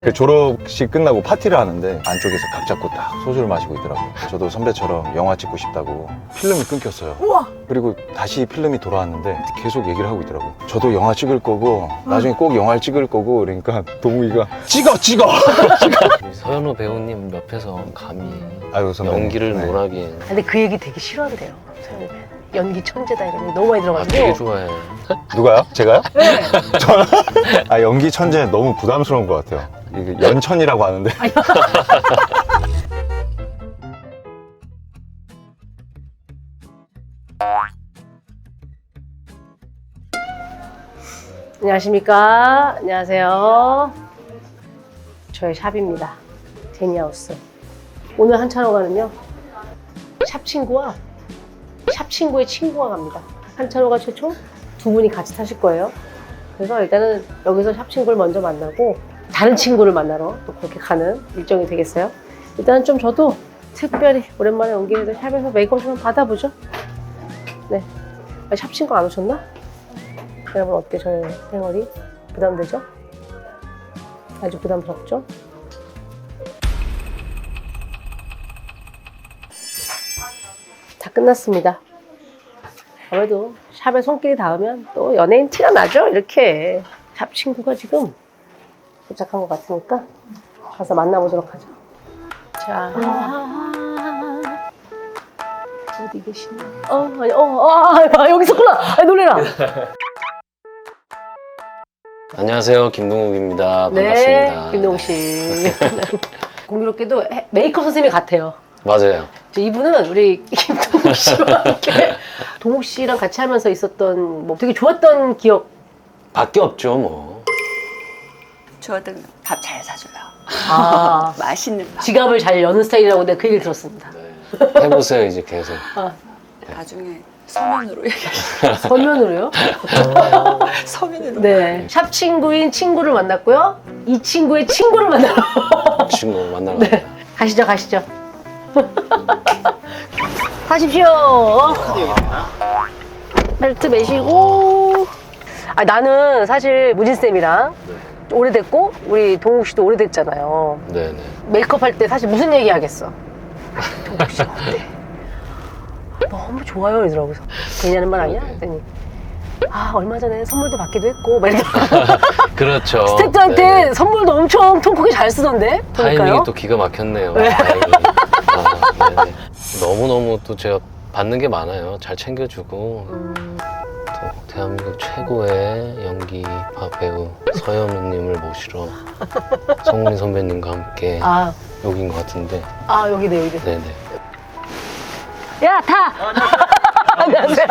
그 졸업식 끝나고 파티를 하는데 안쪽에서 각 잡고 딱 소주를 마시고 있더라고요. 저도 선배처럼 영화 찍고 싶다고 필름이 끊겼어요. 우와! 그리고 다시 필름이 돌아왔는데 계속 얘기를 하고 있더라고요. 저도 영화 찍을 거고 나중에 꼭 영화를 찍을 거고. 그러니까 동욱이가 찍어! 우리 서현우 배우님 옆에서 감히 아유 선배님. 연기를 네. 논하기엔 근데 그 얘기 되게 싫어한대요. 서현우 배우. 연기 천재다 이런 게 너무 많이 아, 들어가지고. 되게 좋아해. 누가요? 제가요? 네. 저는 연기 천재 너무 부담스러운 것 같아요. 이게 연천이라고 하는데. 안녕하십니까. 안녕하세요. 저의 샵입니다. 제니하우스. 오늘 한찬호가는요, 샵 친구와 샵 친구의 친구가 갑니다. 한찬호가 최초 두 분이 같이 타실 거예요. 그래서 일단은 여기서 샵 친구를 먼저 만나고 다른 친구를 만나러 또 그렇게 가는 일정이 되겠어요. 일단은 좀 저도 특별히 오랜만에 온 김에 샵에서 메이크업 좀 받아보죠. 네. 샵 친구 안 오셨나? 여러분 어때 저의 생활이? 부담되죠? 아주 부담스럽죠? 다 끝났습니다. 아무래도 샵에 손길이 닿으면 또 연예인 티가 나죠? 이렇게 샵 친구가 지금 도착한 것 같으니까 가서 만나보도록 하죠. 자, 어디 계시나? 여기 있었구나! 놀래라! 안녕하세요, 김동욱입니다. 네, 반갑습니다. 김동욱 씨. 공교롭게도 메이크업 선생님이 같아요. 맞아요. 이분은 우리 김동욱 씨와 함께 동욱 씨랑 같이 하면서 있었던 뭐 되게 좋았던 기억. 밖에 없죠, 뭐. 좋았던 밥 잘 사줘요. 아, 맛있는 밥. 지갑을 잘 여는 스타일이라고 내가 그 얘기를 들었습니다. 네. 해보세요, 이제 계속. 나중에 서면으로 얘기해. 서면으로요? 서면으로. 네. 샵 친구인 친구를 만났고요. 이 친구의 친구를 만나러 친구 만나러 네. 갑니다. 가시죠, 가시죠. 가십시오. 벨트 매시고. 아, 나는 사실 무진쌤이랑 오래됐고 우리 동욱 씨도 오래됐잖아요. 네네. 메이크업 할 때 사실 무슨 얘기 하겠어? 동욱 씨 어때? 너무 좋아요 이러더라고. 그래서 괜히 하는 말 아니야? 그랬더니 아 얼마 전에 선물도 받기도 했고 막 이러더라고. 그렇죠. 스태프들한테 네네. 선물도 엄청 통 크게 잘 쓰던데? 타이밍이 보니까요. 또 기가 막혔네요. 네. 다행히. 네네. 너무너무 또 제가 받는 게 많아요. 잘 챙겨주고. 또 대한민국 최고의 연기파 배우 서현우님을 모시러 성민 선배님과 함께 아, 여기인 것 같은데. 여기네, 여기네. 네네. 야, 타! 안녕하세요.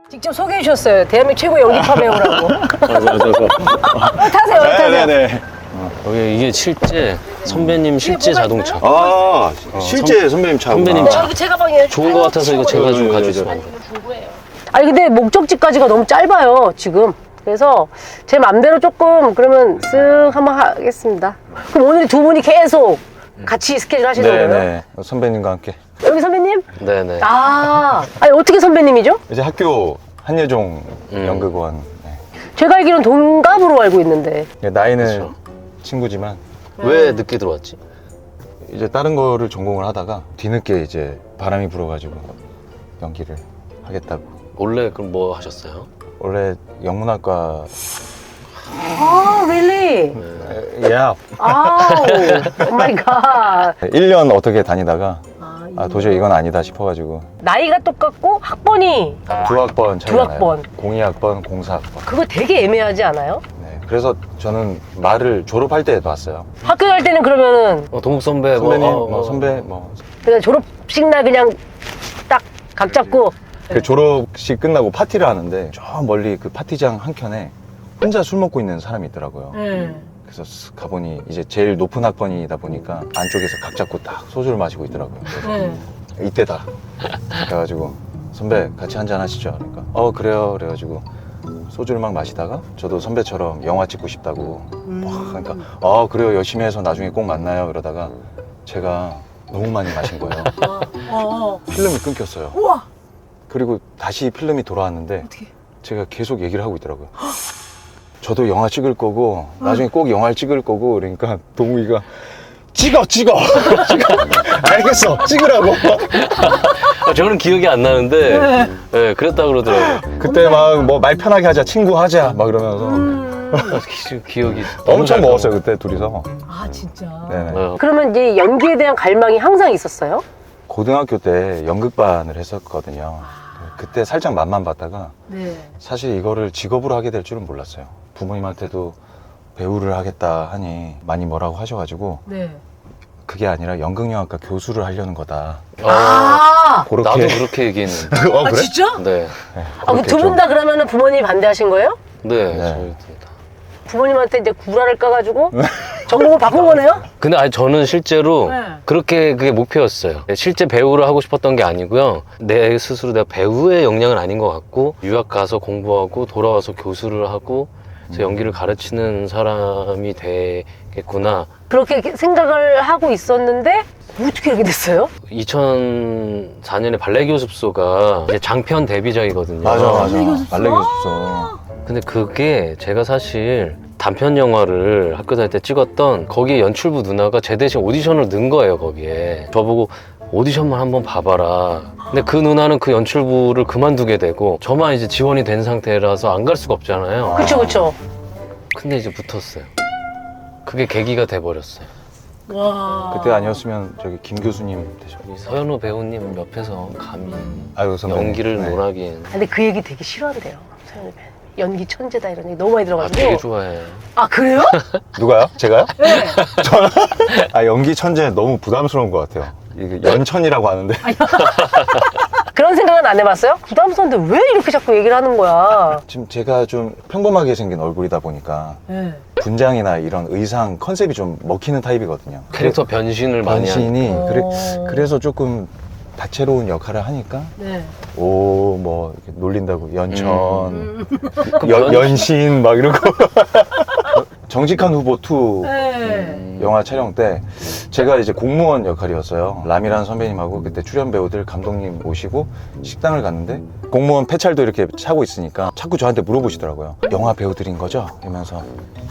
직접 소개해 주셨어요. 대한민국 최고 연기파 배우라고. 타세요, 타세요. 네네네. 여기 이게 실제 선배님 실제 뭐가 자동차. 아, 실제 선배님 차구나. 선배님 차. 이거 제 가방이에요. 좋은 거 같아서 이거 제가 좀 네, 가져있으면 안 네, 돼요? 준 거예요. 아니 근데 목적지까지가 너무 짧아요 지금. 그래서 제 맘대로 조금 그러면 쓱 한번 하겠습니다. 그럼 오늘 두 분이 계속 같이 스케줄 하시는 거예요? 네네. 선배님과 함께. 여기 선배님? 네네. 아니 어떻게 선배님이죠? 이제 학교 한예종 연극원. 네. 제가 알기로는 동갑으로 알고 있는데. 나이는 그렇죠. 친구지만 왜 늦게 들어왔지? 이제 다른 거를 전공을 하다가 뒤늦게 이제 바람이 불어가지고 연기를 하겠다고. 원래 그럼 뭐 하셨어요? 원래 영문학과 아, really? 오 마이 갓. 1년 어떻게 다니다가 도저히 이건 아니다 싶어가지고 나이가 똑같고 학번이 두 학번 차이가 두 학번. 나요. 02학번, 04학번. 그거 되게 애매하지 않아요? 네, 그래서 저는 말을 졸업할 때 놨어요. 학교 갈 때는 그러면은 동욱 선배 선배님, 뭐, 선배 뭐. 그냥 졸업식 날 그냥 딱 각 잡고 그 졸업식 끝나고 파티를 하는데 저 멀리 그 파티장 한켠에 혼자 술 먹고 있는 사람이 있더라고요. 그래서 쓱 가보니 이제 제일 높은 학번이다 보니까 안쪽에서 각 잡고 딱 소주를 마시고 있더라고요. 그래서 이때다. 그래가지고 선배 같이 한잔 하시죠. 그러니까 그래요. 그래가지고 소주를 막 마시다가 저도 선배처럼 영화 찍고 싶다고 막 하니까 그래요. 열심히 해서 나중에 꼭 만나요. 이러다가 제가 너무 많이 마신 거예요. 필름이 끊겼어요. 우와. 그리고 다시 필름이 돌아왔는데 제가 계속 얘기를 하고 있더라고요. 저도 영화 찍을 거고 나중에 꼭 영화를 찍을 거고 그러니까 동욱이가 찍어 알겠어 찍으라고. 저는 기억이 안 나는데 네, 그랬다 그러더라고요. 그때 막 뭐 말 편하게 하자 친구 하자 막 이러면서 기억이 너무 엄청 잘 먹었어요 그때 둘이서. 아 진짜. 네네. 나요. 그러면 이제 연기에 대한 갈망이 항상 있었어요? 고등학교 때 연극반을 했었거든요. 그때 살짝 맛만 봤다가 네. 사실 이거를 직업으로 하게 될 줄은 몰랐어요. 부모님한테도 배우를 하겠다 하니 많이 뭐라고 하셔가지고 네. 그게 아니라 연극영화과 교수를 하려는 거다. 아, 그렇게. 나도 그렇게 얘기했는데. 어, 그래? 진짜? 네. 두 분 다 그러면은 부모님이 반대하신 거예요? 네. 네. 저희도 다. 부모님한테 이제 구라를 까가지고 전공을 바꾼 거네요? 근데 아니 저는 실제로 네. 그렇게 그게 목표였어요. 실제 배우를 하고 싶었던 게 아니고요. 내 스스로 내가 배우의 역량은 아닌 것 같고 유학 가서 공부하고 돌아와서 교수를 하고 그래서 연기를 가르치는 사람이 되겠구나. 그렇게 생각을 하고 있었는데 어떻게 이렇게 됐어요? 2004년에 발레 교습소가 이제 장편 데뷔작이거든요. 맞아. 말레 교습소? 말레 교습소. 근데 그게 제가 사실 단편 영화를 학교 다닐 때 찍었던 거기에 연출부 누나가 제 대신 오디션을 넣은 거예요, 거기에. 저보고 오디션만 한번 봐봐라. 근데 그 누나는 그 연출부를 그만두게 되고 저만 이제 지원이 된 상태라서 안 갈 수가 없잖아요. 그쵸. 근데 이제 붙었어요. 그게 계기가 돼버렸어요. 와. 그때 아니었으면 저기 김 교수님 되셨. 이 서현우 배우님 옆에서 감히 아유 선배님. 연기를 네. 논하기엔 근데 그 얘기 되게 싫어한대요. 서현우 배우. 연기 천재다 이런 얘기 너무 많이 들어가지고. 되게 좋아해. 아 그래요? 누가요? 제가요? 네. 저는 연기 천재 너무 부담스러운 것 같아요. 이게 연천이라고 하는데. 그런 생각은 안 해봤어요? 부담스러운데 왜 이렇게 자꾸 얘기를 하는 거야? 지금 제가 좀 평범하게 생긴 얼굴이다 보니까 네. 분장이나 이런 의상 컨셉이 좀 먹히는 타입이거든요. 캐릭터 변신을 많이 하는. 변신이 어. 그래서 조금 다채로운 역할을 하니까 네. 뭐 이렇게 놀린다고 연천, 그 연신 막 이러고 정직한 후보 2 네. 영화 촬영 때 제가 이제 공무원 역할이었어요. 람이라는 선배님하고 그때 출연 배우들 감독님 모시고 식당을 갔는데 공무원 폐찰도 이렇게 차고 있으니까 자꾸 저한테 물어보시더라고요. 영화 배우들인 거죠? 이러면서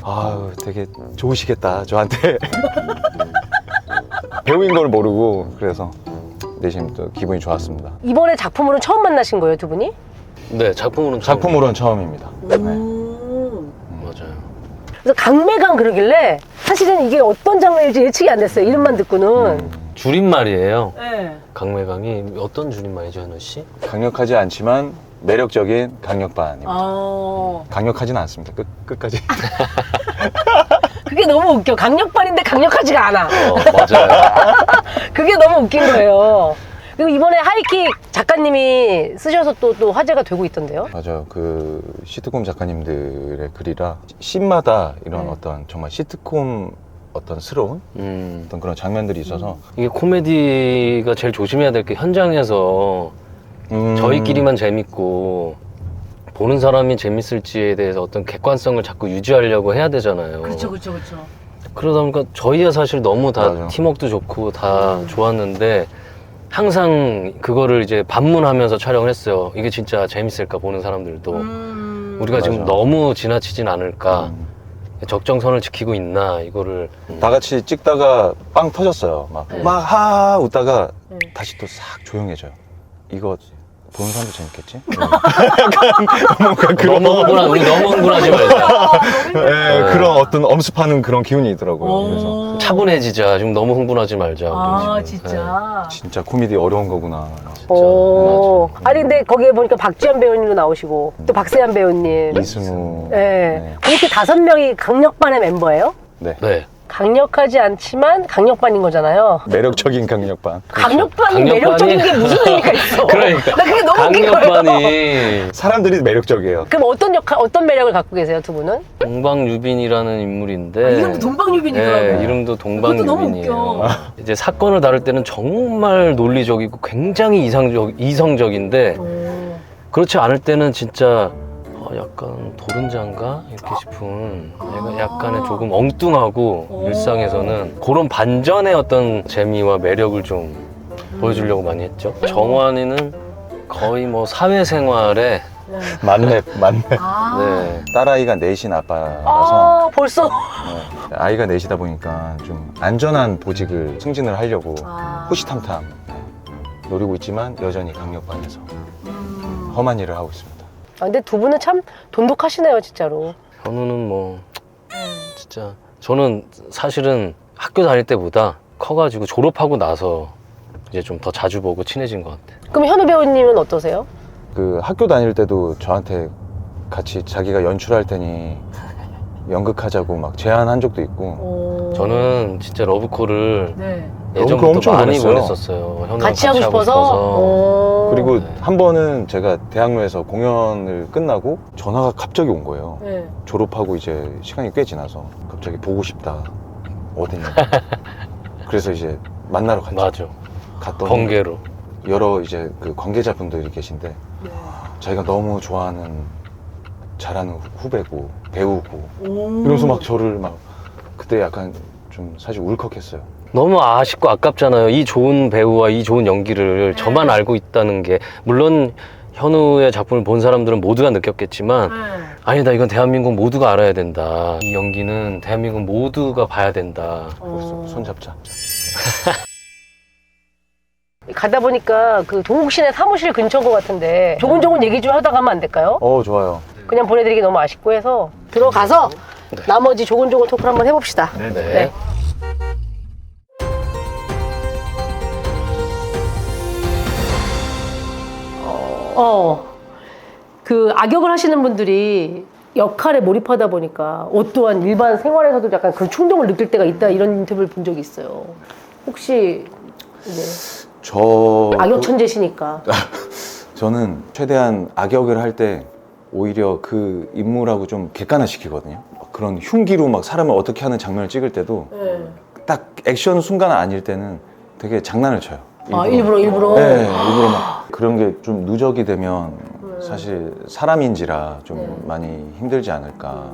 아유 되게 좋으시겠다 저한테 배우인 걸 모르고 그래서 내심 또 기분이 좋았습니다. 이번에 작품으로는 처음 만나신 거예요, 두 분이? 네, 작품으로는 작품으로는 처음입니다. 네. 맞아요. 그래서 강매강 그러길래 사실은 이게 어떤 장르일지 예측이 안 됐어요. 이름만 듣고는. 줄임말이에요. 네. 강매강이 어떤 줄임말이죠, 현우 씨? 강력하지 않지만 매력적인 강력반입니다. 아. 강력하진 않습니다. 끝까지. 그게 너무 웃겨. 강력반인데 강력하지가 않아. 맞아요. 그게 너무 웃긴 거예요. 그리고 이번에 하이킥 작가님이 쓰셔서 또 화제가 되고 있던데요. 맞아요. 그 시트콤 작가님들의 글이라 씬마다 이런 네. 어떤 정말 시트콤 어떤 스러운 어떤 그런 장면들이 있어서 이게 코미디가 제일 조심해야 될 게 현장에서 저희끼리만 재밌고 보는 사람이 재밌을지에 대해서 어떤 객관성을 자꾸 유지하려고 해야 되잖아요. 그렇죠. 그러다 보니까 저희야 사실 너무 다 맞아. 팀워크도 좋고 다 좋았는데 항상 그거를 이제 반문하면서 촬영을 했어요. 이게 진짜 재밌을까 보는 사람들도 우리가 지금 맞아. 너무 지나치진 않을까 적정선을 지키고 있나 이거를 다 같이 찍다가 빵 터졌어요. 네. 막 하하 웃다가 네. 다시 또 싹 조용해져요. 이거 보는 사람도 재밌겠지? 약간 뭔가 그런 우리 너무 흥분하지 말자. 네, 그런 어떤 엄습하는 그런 기운이 있더라고요. 그래서 차분해지자. 지금 너무 흥분하지 말자. 우리 지금. 진짜 코미디 어려운 거구나. 오. 아니 근데 거기에 보니까 박지현 배우님도 나오시고 또 박세현 배우님. 이승우. 네. 이렇게 5명이 강력반의 멤버예요? 네. 네. 강력하지 않지만 강력반인 거잖아요. 매력적인 강력반. 강력반이 매력적인 게 무슨 의미가 있어? 그러니까. 나 그게 너무 웃긴 거예요. 강력반이 사람들이 매력적이에요. 그럼 어떤 매력을 갖고 계세요, 두 분은? 동방유빈이라는 인물인데 이름도 동방유빈이더라고요. 네, 이름도 그것도 너무 동방유빈이에요. 웃겨. 이제 사건을 다룰 때는 정말 논리적이고 굉장히 이성적인데 그렇지 않을 때는 진짜 약간 도른자인가? 이렇게 싶은 약간의 조금 엉뚱하고 일상에서는 그런 반전의 어떤 재미와 매력을 좀 보여주려고 많이 했죠. 정환이는 거의 뭐 사회생활에 만렙. 아, 네. 딸아이가 넷인 아빠라서 아 벌써. 네. 아이가 넷이다 보니까 좀 안전한 보직을 승진을 하려고 아. 호시탐탐 노리고 있지만 여전히 강력반에서 험한 일을 하고 있습니다. 아, 근데 두 분은 참 돈독하시네요, 진짜로. 현우는 뭐 진짜 저는 사실은 학교 다닐 때보다 커가지고 졸업하고 나서 이제 좀 더 자주 보고 친해진 것 같아요. 그럼 현우 배우님은 어떠세요? 그 학교 다닐 때도 저한테 같이 자기가 연출할 테니 연극하자고 막 제안한 적도 있고 저는 진짜 러브콜을 네. 예전부터 엄청 많이 보냈어요. 보냈었어요. 현우랑 같이 하고 싶어서. 그리고 네. 한 번은 제가 대학로에서 공연을 끝나고 전화가 갑자기 온 거예요. 네. 졸업하고 이제 시간이 꽤 지나서 갑자기 보고 싶다. 어디냐. 그래서 이제 만나러 갔죠. 맞아. 갔더니 번개로. 여러 이제 그 관계자분들이 계신데 자기가 너무 좋아하는 잘하는 후배고 배우고 이러면서 막 저를 막 그때 약간 좀 사실 울컥했어요. 너무 아쉽고 아깝잖아요. 이 좋은 배우와 이 좋은 연기를 저만 알고 있다는 게. 물론 현우의 작품을 본 사람들은 모두가 느꼈겠지만 아니다, 이건 대한민국 모두가 알아야 된다. 이 연기는 대한민국 모두가 봐야 된다. 손잡자. 가다 보니까 그 동욱 씨네 사무실 근처인 것 같은데 조곤조곤 얘기 좀 하다 가면 안 될까요? 좋아요. 그냥 보내드리기 너무 아쉽고 해서 들어가서 나머지 조곤조곤 토크를 한번 해봅시다. 네. 그 악역을 하시는 분들이 역할에 몰입하다 보니까 옷 또한 일반 생활에서도 약간 그런 충동을 느낄 때가 있다, 이런 인터뷰를 본 적이 있어요. 혹시 이제 악역 천재시니까. 저는 최대한 악역을 할 때 오히려 그 인물하고 좀 객관화시키거든요. 그런 흉기로 막 사람을 어떻게 하는 장면을 찍을 때도 딱 액션 순간 아닐 때는 되게 장난을 쳐요. 일부러? 네, 일부러 막 그런 게 좀 누적이 되면 사실 사람인지라 좀 많이 힘들지 않을까.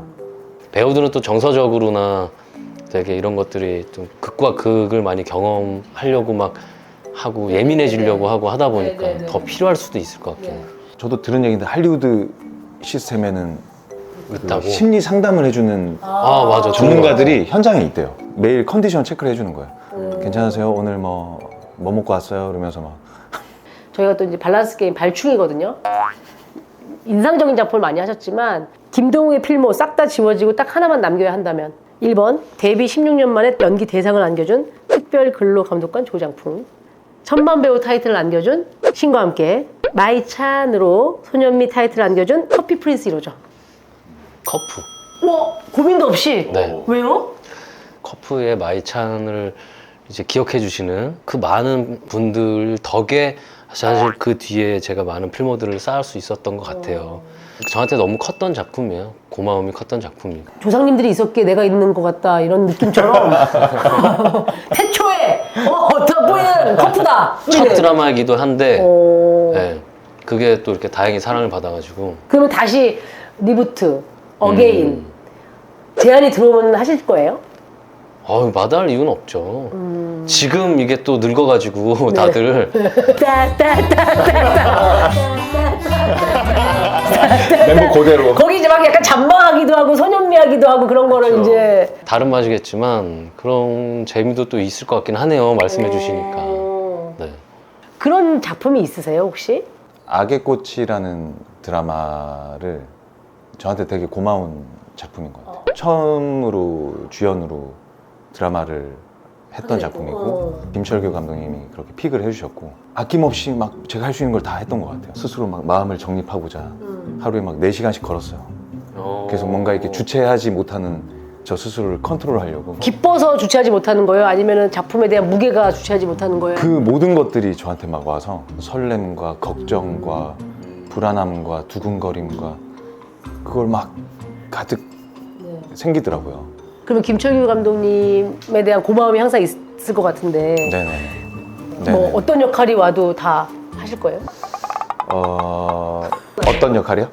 배우들은 또 정서적으로나 되게 이런 것들이 좀 극과 극을 많이 경험하려고 막 하고 예민해지려고 하고 하다 보니까 더 필요할 수도 있을 것 같긴 해요. 저도 들은 얘기인데 할리우드 시스템에는 있다고? 심리 상담을 해주는 아, 맞아. 전문가들이 현장에 있대요. 매일 컨디션 체크를 해주는 거예요. 괜찮으세요? 오늘 뭐 먹고 왔어요? 이러면서 막. 저희가 또 이제 밸런스 게임 발충이거든요. 인상적인 작품을 많이 하셨지만 김동욱의 필모 싹 다 지워지고 딱 하나만 남겨야 한다면 1번 데뷔 16년 만에 연기 대상을 안겨준 특별 근로 감독관 조장풍, 천만 배우 타이틀을 안겨준 신과 함께, 마이찬으로 소년미 타이틀을 안겨준 커피 프린스 1호죠. 커프. 고민도 없이? 네. 왜요? 커프의 마이찬을 이제 기억해 주시는 그 많은 분들 덕에 사실 그 뒤에 제가 많은 필모들을 쌓을 수 있었던 것 같아요. 저한테 너무 컸던 작품이에요. 고마움이 컸던 작품이에요. 조상님들이 있었기에 내가 있는 것 같다, 이런 느낌처럼 태초에 어떠 보이는 커프다. 첫 드라마이기도 한데 오. 네, 그게 또 이렇게 다행히 사랑을 받아가지고. 그러면 다시 리부트, 어게인 제안이 들어오면 하실 거예요? 마다할 이유는 없죠. 지금 이게 또 늙어가지고 다들 멤버 그대로. 거기 이제 막 약간 잔망하기도 하고 소년미하기도 하고 그런 거를 이제 다른 맛이겠지만 그런 재미도 또 있을 것 같긴 하네요. 말씀해 주시니까. 네. 그런 작품이 있으세요 혹시? 악의 꽃이라는 드라마를 저한테 되게 고마운 작품인 것 같아요. 처음으로 주연으로 드라마를 했던 작품이고 김철규 감독님이 그렇게 픽을 해주셨고 아낌없이 막 제가 할 수 있는 걸 다 했던 것 같아요. 스스로 막 마음을 정립하고자 하루에 막 4시간씩 걸었어요. 그래서 뭔가 이렇게 주체하지 못하는 저 스스로를 컨트롤하려고. 기뻐서 주체하지 못하는 거예요? 아니면 작품에 대한 무게가 주체하지 못하는 거예요? 그 모든 것들이 저한테 막 와서 설렘과 걱정과 불안함과 두근거림과 그걸 막 가득 생기더라고요. 그러면 김철규 감독님에 대한 고마움이 항상 있을 것 같은데 네네. 뭐 어떤 역할이 와도 다 하실 거예요? 어떤 역할이요?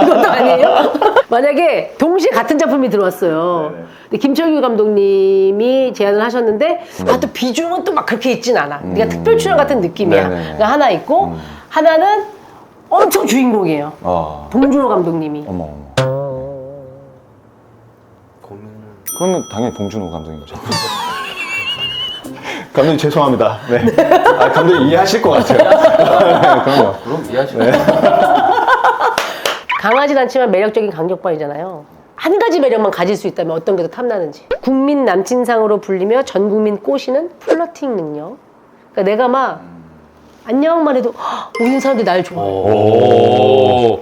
그것도 아니에요? 만약에 동시에 같은 작품이 들어왔어요. 근데 김철규 감독님이 제안을 하셨는데 또 비중은 또 막 그렇게 있진 않아. 그러니까 특별 출연 같은 느낌이야. 네네네. 그러니까 하나 있고 하나는 엄청 주인공이에요. 봉준호 감독님이. 어머. 고민을. 그러면 당연히 봉준호 감독님이죠. 감독님 죄송합니다. 네. 감독님 이해하실 것 같아요. 네, 그럼요. 그럼 이해하시고. 강하진 않지만 매력적인 강력반이잖아요. 한 가지 매력만 가질 수 있다면 어떤 게 더 탐나는지. 국민 남친상으로 불리며 전 국민 꼬시는 플러팅 능력. 그러니까 내가 막 안녕만 해도 모든 사람들이 날 좋아해. 오.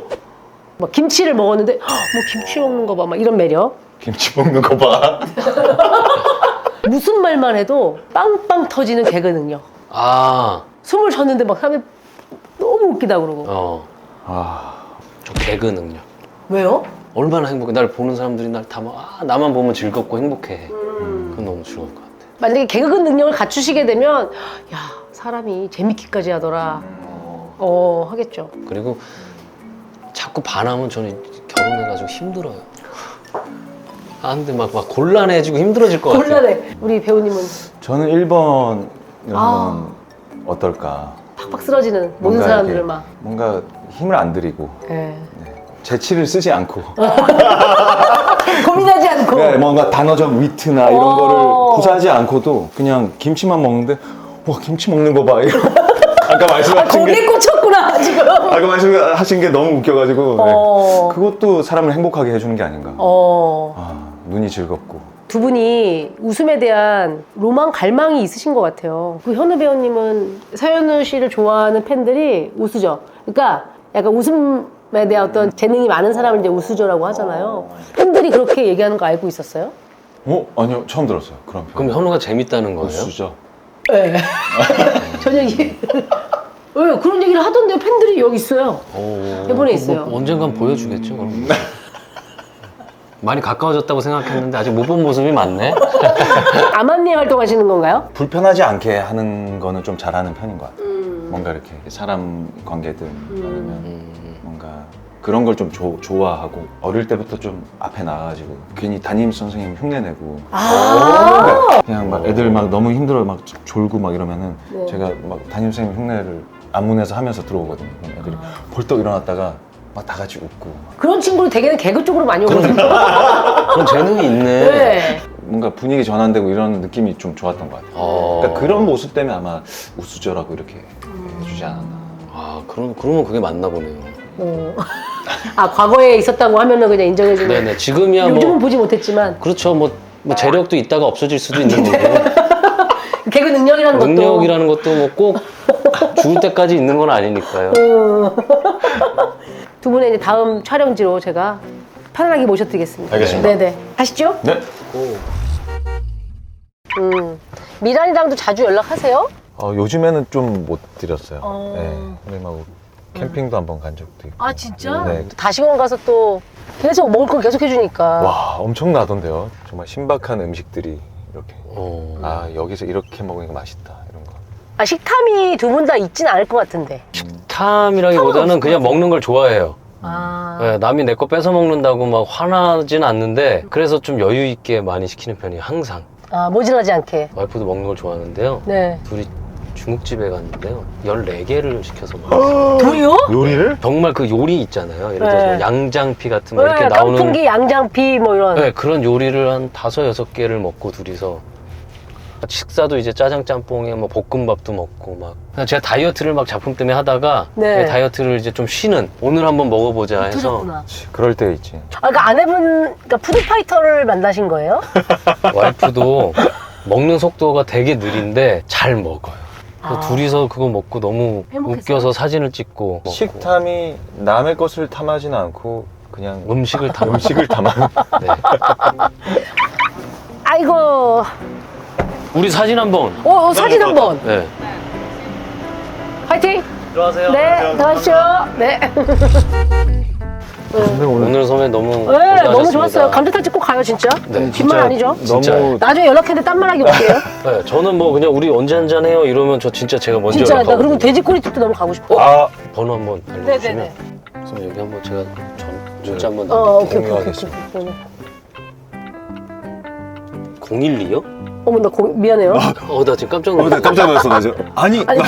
막 김치를 먹었는데 뭐 김치 먹는 거 봐. 막 이런 매력. 김치 먹는 거 봐. 무슨 말만 해도 빵빵 터지는 개그 능력. 아. 숨을 쉬었는데 막 사람이 너무 웃기다 그러고. 저 개그 능력. 왜요? 얼마나 행복해. 날 보는 사람들이 날 다 막, 나만 보면 즐겁고 행복해. 그건 너무 즐거울 것 같아. 만약에 개그 능력을 갖추시게 되면 야 사람이 재밌기까지 하더라. 하겠죠. 그리고 자꾸 반하면 저는 결혼해가지고 힘들어요. 근데 막 곤란해지고 힘들어질 것 같아요. 곤란해. 우리 배우님은 저는 1번이면 어떨까. 팍팍 쓰러지는 모든 뭔가 사람들을 이렇게 막. 뭔가 힘을 안 들이고 예. 재치를 쓰지 않고 고민하지 않고. 네, 뭔가 단어적 위트나 이런 거를 구사하지 않고도 그냥 김치만 먹는데 와 김치 먹는 거 봐. 아까 말씀하신 거기에 게 꽂혔구나 지금. 아까 말씀하신 게 너무 웃겨가지고 네. 그것도 사람을 행복하게 해주는 게 아닌가. 눈이 즐겁고. 두 분이 웃음에 대한 로망 갈망이 있으신 것 같아요. 그 현우 배우님은 서현우 씨를 좋아하는 팬들이 우수저. 그러니까 약간 웃음에 대한 어떤 재능이 많은 사람을 이제 우수저라고 하잖아요. 팬들이 그렇게 얘기하는 거 알고 있었어요? 아니요 처음 들었어요. 그런 표현. 그럼 현우가 재밌다는 거예요? 수죠. 네. 전혀 이해. 네, 그런 얘기를 하던데요. 팬들이 여기 있어요. 일본에 있어요. 언젠간 보여주겠죠, 그럼. 많이 가까워졌다고 생각했는데 아직 못 본 모습이 많네. 아만리 활동하시는 건가요? 불편하지 않게 하는 거는 좀 잘하는 편인 것 같아요. 뭔가 이렇게 사람 관계든 아니면 뭔가 그런 걸 좀 좋아하고 어릴 때부터 좀 앞에 나가가지고 괜히 담임 선생님 흉내내고 그냥 막 애들 막 너무 힘들어 막 졸고 막 이러면은 네. 제가 막 담임 선생님 흉내를 안문에서 하면서 들어오거든요. 그럼 애들이 벌떡 일어났다가 막 다 같이 웃고 막. 그런 친구는 대개는 개그 쪽으로 많이 오거든요. 그런 재능이 있네. 네. 뭔가 분위기 전환되고 이런 느낌이 좀 좋았던 것 같아요. 그러니까 그런 모습 때문에 아마 우수저라고 이렇게 해주지 않았나. 그러면 그게 맞나 보네요. 과거에 있었다고 하면은 그냥 인정해주고. 네네, 지금이야 요즘은 보지 못했지만. 그렇죠. 뭐 재력도 있다가 없어질 수도 있는 거고. 개그 능력이라는 것도. 능력이라는 것도 뭐 꼭 죽을 때까지 있는 건 아니니까요. 두 분의 이제 다음 촬영지로 제가 편안하게 모셔드리겠습니다. 알겠습니다. 네네. 가시죠. 네. 미란이랑도 자주 연락하세요? 요즘에는 좀 못 드렸어요. 어. 네. 근데 막 캠핑도 한번 간 적도 있고. 아 진짜? 네. 다시금 가서 또 계속 먹을 거 계속 해주니까. 와, 엄청나던데요. 정말 신박한 음식들이 이렇게. 여기서 이렇게 먹으니까 맛있다. 이런 거. 식탐이 두 분 다 있진 않을 것 같은데. 탐이라기보다는 그냥 먹는 걸 좋아해요. 아. 남이 내 거 뺏어 먹는다고 막 화나진 않는데 그래서 좀 여유 있게 많이 시키는 편이에요. 항상. 모질하지 않게. 와이프도 먹는 걸 좋아하는데요. 네. 둘이 중국집에 갔는데요. 14개를 시켜서 먹었어요. 둘이요? 요리를? 정말 그 요리 있잖아요. 예를 들어서 네. 양장피 같은 거 이렇게 나오는 깐풍기, 양장피 뭐 이런. 네, 그런 요리를 한 5-6개를 먹고 둘이서 식사도 이제 짜장 짬뽕에 뭐 볶음밥도 먹고 막 그냥 제가 다이어트를 막 작품 때문에 하다가 네. 다이어트를 이제 좀 쉬는 오늘 한번 먹어보자 해서 드셨구나. 그럴 때 있지. 그러니까 아내분, 그러니까 푸드파이터를 만나신 거예요? 와이프도 먹는 속도가 되게 느린데 잘 먹어요. 그래서 둘이서 그거 먹고 너무 행복했어요? 웃겨서 사진을 찍고 먹고. 식탐이 남의 것을 탐하진 않고 그냥 음식을 다 음식을 탐하는. 네. 아이고. 우리 사진 한번. 사진 한 번. 네. 화이팅! 들어가세요. 네, 들어가시죠. 네. 오늘 소매 너무 네, 고생하셨습니다. 너무 좋았어요. 감자탕집 꼭 가요, 진짜. 네, 뒷말 아니죠? 진짜. 너무 나중에 연락했는데 딴말하기 올게요. 네, 저는 뭐 그냥 우리 언제 한잔해요 이러면 저 진짜 제가 먼저 진짜. 나 연락하거든요. 그리고 돼지꼬리집도 너무 가고 싶어. 번호 한번 알려주시면 네네네. 그래서 여기 한번 제가 문자 한번 오케이, 오케이, 오케이. 공유하겠습니다. 오케이. 012요? 어머 나 미안해요. 나 지금 깜짝 나 놀랐어. 깜짝 놀랐어, 나 지금. 아니, 아니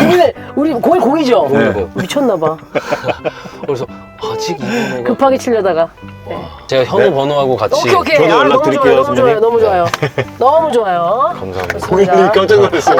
우리 공이 공이죠. 네. 미쳤나봐. 그래서 아직 이분애가 급하게 치려다가. 제가 현우 번호하고 같이 오케이. 저도 아, 연락드릴게요, 너무 좋아요. 선배님. 너무 좋아요. 너무 좋아요. 감사합니다. 좋습니다. 깜짝 놀랐어.